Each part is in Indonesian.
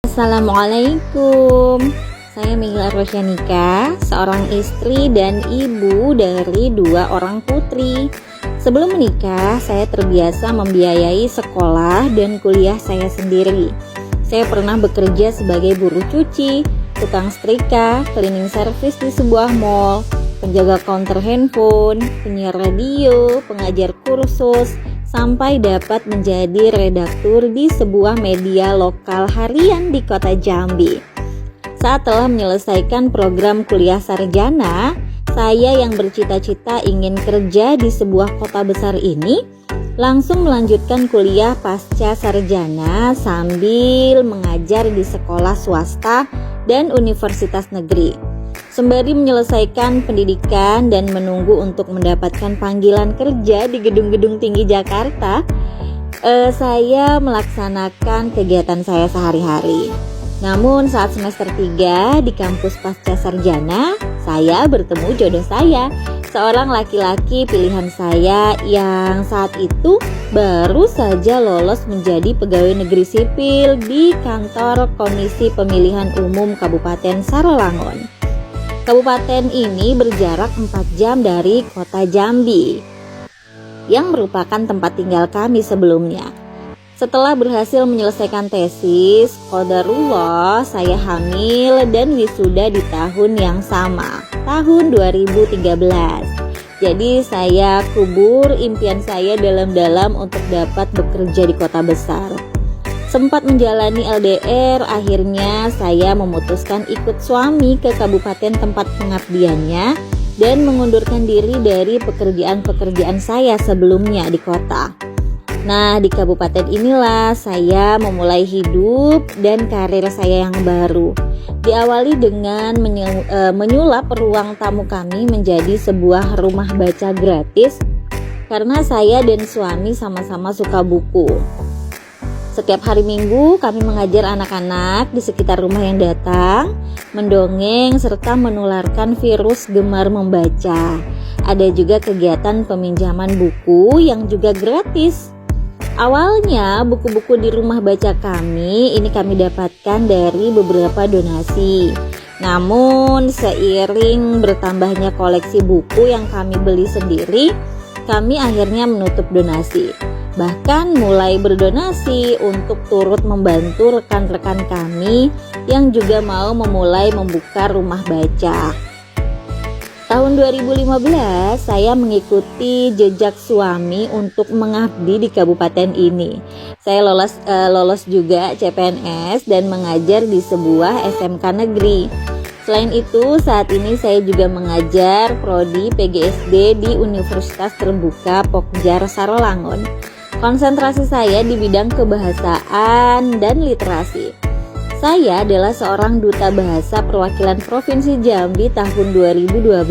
Assalamualaikum. Saya Mila Rosyanika, seorang istri dan ibu dari 2 orang putri. Sebelum menikah, saya terbiasa membiayai sekolah dan kuliah saya sendiri. Saya pernah bekerja sebagai buruh cuci, tukang setrika, cleaning service di sebuah mall, penjaga counter handphone, penyiar radio, pengajar kursus, sampai dapat menjadi redaktur di sebuah media lokal harian di kota Jambi. Saat telah menyelesaikan program kuliah sarjana, saya yang bercita-cita ingin kerja di sebuah kota besar ini, langsung melanjutkan kuliah pasca sarjana sambil mengajar di sekolah swasta dan universitas negeri. Sembari menyelesaikan pendidikan dan menunggu untuk mendapatkan panggilan kerja di gedung-gedung tinggi Jakarta, saya melaksanakan kegiatan saya sehari-hari. Namun saat semester 3 di kampus pasca sarjana, saya bertemu jodoh saya, seorang laki-laki pilihan saya yang saat itu baru saja lolos menjadi pegawai negeri sipil di kantor Komisi Pemilihan Umum Kabupaten Sarolangun. Kabupaten ini berjarak 4 jam dari kota Jambi, yang merupakan tempat tinggal kami sebelumnya. Setelah berhasil menyelesaikan tesis, qadarullah saya hamil dan wisuda di tahun yang sama, tahun 2013. Jadi saya kubur impian saya dalam-dalam untuk dapat bekerja di kota besar. Sempat menjalani LDR, akhirnya saya memutuskan ikut suami ke kabupaten tempat pengabdiannya dan mengundurkan diri dari pekerjaan-pekerjaan saya sebelumnya di kota. Nah, di kabupaten inilah saya memulai hidup dan karir saya yang baru. Diawali dengan menyulap ruang tamu kami menjadi sebuah rumah baca gratis karena saya dan suami sama-sama suka buku. Setiap hari Minggu kami mengajar anak-anak di sekitar rumah yang datang, mendongeng serta menularkan virus gemar membaca. Ada juga kegiatan peminjaman buku yang juga gratis. Awalnya buku-buku di rumah baca kami ini kami dapatkan dari beberapa donasi. Namun seiring bertambahnya koleksi buku yang kami beli sendiri, kami akhirnya menutup donasi. Bahkan mulai berdonasi untuk turut membantu rekan-rekan kami yang juga mau memulai membuka rumah baca. Tahun 2015 saya mengikuti jejak suami untuk mengabdi di kabupaten ini. Saya lolos juga CPNS dan mengajar di sebuah SMK negeri. Selain itu, saat ini saya juga mengajar prodi PGSD di Universitas Terbuka Pokjar Sarolangun. Konsentrasi saya di bidang kebahasaan dan literasi. Saya adalah seorang duta bahasa perwakilan Provinsi Jambi tahun 2012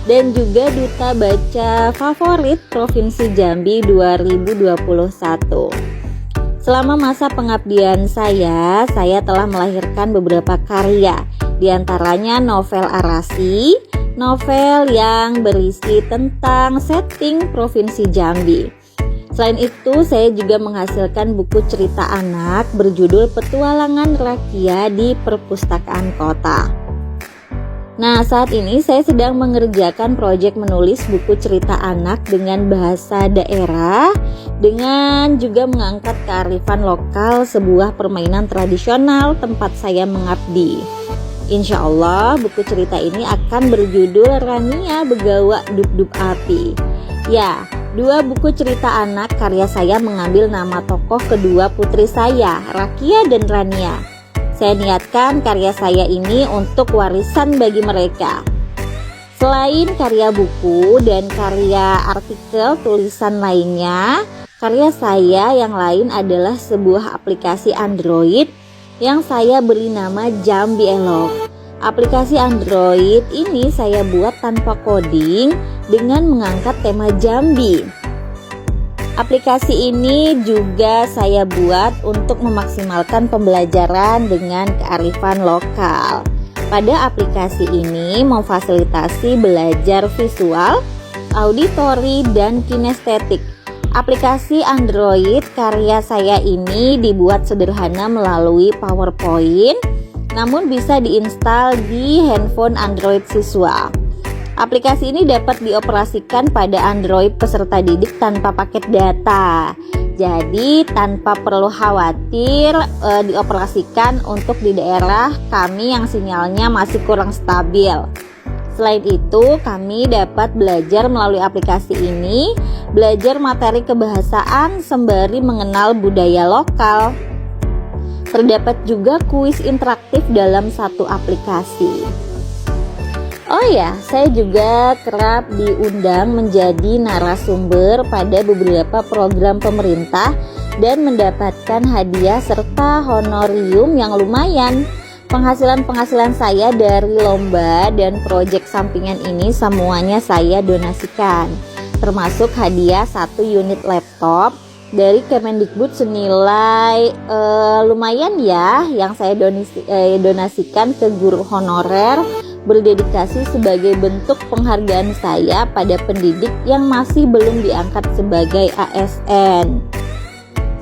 dan juga duta baca favorit Provinsi Jambi 2021. Selama masa pengabdian saya telah melahirkan beberapa karya, diantaranya novel Arasi, novel yang berisi tentang setting Provinsi Jambi. Selain itu, saya juga menghasilkan buku cerita anak berjudul Petualangan Rakia di Perpustakaan Kota. Nah, saat ini saya sedang mengerjakan proyek menulis buku cerita anak dengan bahasa daerah, dengan juga mengangkat kearifan lokal sebuah permainan tradisional tempat saya mengabdi. Insya Allah, buku cerita ini akan berjudul Rania Begawa Dub-Dub Api. Ya, 2 buku cerita anak karya saya mengambil nama tokoh kedua putri saya, Rakia dan Rania. Saya niatkan karya saya ini untuk warisan bagi mereka. Selain karya buku dan karya artikel tulisan lainnya, karya saya yang lain adalah sebuah aplikasi Android yang saya beri nama Jambi Elok. Aplikasi Android ini saya buat tanpa coding dengan mengangkat tema Jambi. Aplikasi ini juga saya buat untuk memaksimalkan pembelajaran dengan kearifan lokal. Pada aplikasi ini memfasilitasi belajar visual, auditori, dan kinestetik Aplikasi Android karya saya ini dibuat sederhana melalui PowerPoint, namun bisa diinstal di handphone Android siswa. Aplikasi ini dapat dioperasikan pada Android peserta didik tanpa paket data. Jadi tanpa perlu khawatir dioperasikan untuk di daerah kami yang sinyalnya masih kurang stabil. Selain itu, kami dapat belajar melalui aplikasi ini, belajar materi kebahasaan sembari mengenal budaya lokal. Terdapat juga kuis interaktif dalam satu aplikasi. Oh ya, saya juga kerap diundang menjadi narasumber pada beberapa program pemerintah dan mendapatkan hadiah serta honorium yang lumayan. Penghasilan saya dari lomba dan proyek sampingan ini semuanya saya donasikan, termasuk hadiah 1 unit laptop dari Kemendikbud senilai lumayan ya, yang saya donasikan ke guru honorer berdedikasi sebagai bentuk penghargaan saya pada pendidik yang masih belum diangkat sebagai ASN.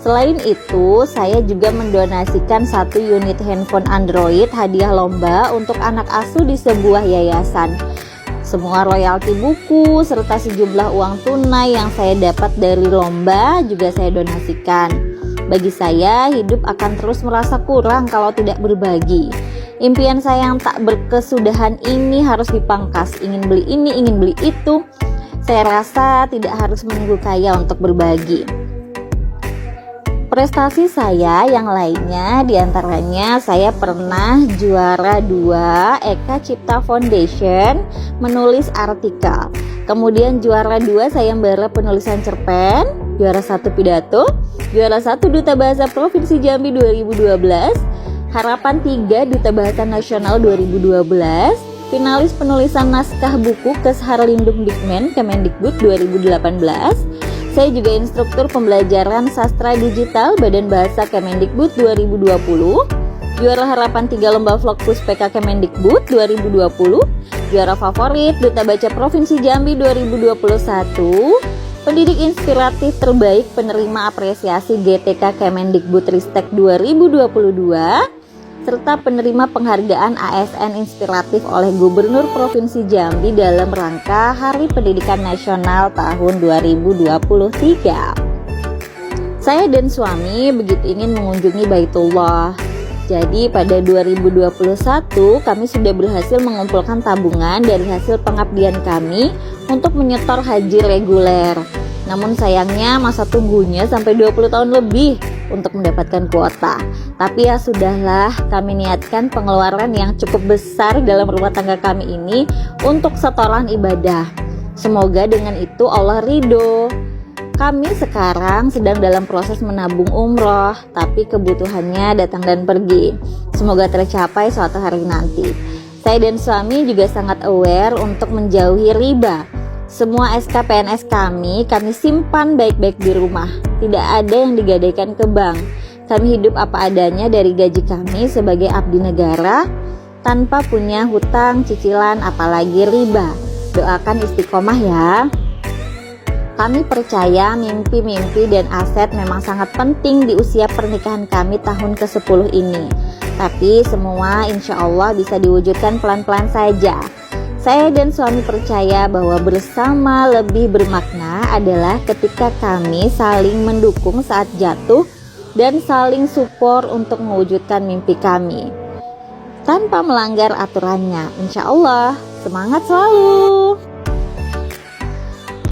Selain itu, saya juga mendonasikan 1 unit handphone Android hadiah lomba untuk anak asuh di sebuah yayasan. Semua royalti buku serta sejumlah uang tunai yang saya dapat dari lomba juga saya donasikan. Bagi saya, hidup akan terus merasa kurang kalau tidak berbagi. Impian saya yang tak berkesudahan ini harus dipangkas. Ingin beli ini, ingin beli itu. Saya rasa tidak harus menunggu kaya untuk berbagi. Prestasi saya yang lainnya diantaranya saya pernah juara 2 Eka Cipta Foundation menulis artikel. Kemudian juara 2 sayembara penulisan cerpen, juara 1 pidato, juara 1 Duta Bahasa Provinsi Jambi 2012, Harapan 3 Duta Bahasa Nasional 2012, finalis penulisan naskah buku Kesharlindung Dikmen Kemendikbud 2018. Saya juga instruktur pembelajaran sastra digital Badan Bahasa Kemendikbud 2020, juara Harapan 3 Lomba Vlog Puspeka Kemendikbud 2020, juara favorit Duta Baca Provinsi Jambi 2021, pendidik inspiratif terbaik penerima apresiasi GTK Kemendikbudristek 2022, serta penerima penghargaan ASN Inspiratif oleh Gubernur Provinsi Jambi dalam rangka Hari Pendidikan Nasional tahun 2023. Saya dan suami begitu ingin mengunjungi Baitullah. Jadi pada 2021 kami sudah berhasil mengumpulkan tabungan dari hasil pengabdian kami untuk menyetor haji reguler. Namun sayangnya masa tunggunya sampai 20 tahun lebih untuk mendapatkan kuota. Tapi ya sudahlah, kami niatkan pengeluaran yang cukup besar dalam rumah tangga kami ini untuk setoran ibadah. Semoga dengan itu Allah ridho. Kami sekarang sedang dalam proses menabung umroh, tapi kebutuhannya datang dan pergi. Semoga tercapai suatu hari nanti. Saya dan suami juga sangat aware untuk menjauhi riba. Semua SK PNS kami simpan baik-baik di rumah. Tidak ada yang digadaikan ke bank. Kami hidup apa adanya dari gaji kami sebagai abdi negara, tanpa punya hutang, cicilan, apalagi riba. Doakan istiqomah ya. Kami percaya mimpi-mimpi dan aset memang sangat penting di usia pernikahan kami tahun ke-10 ini. Tapi semua insya Allah bisa diwujudkan pelan-pelan saja. Saya dan suami percaya bahwa bersama lebih bermakna adalah ketika kami saling mendukung saat jatuh dan saling support untuk mewujudkan mimpi kami tanpa melanggar aturannya. Insya Allah, semangat selalu.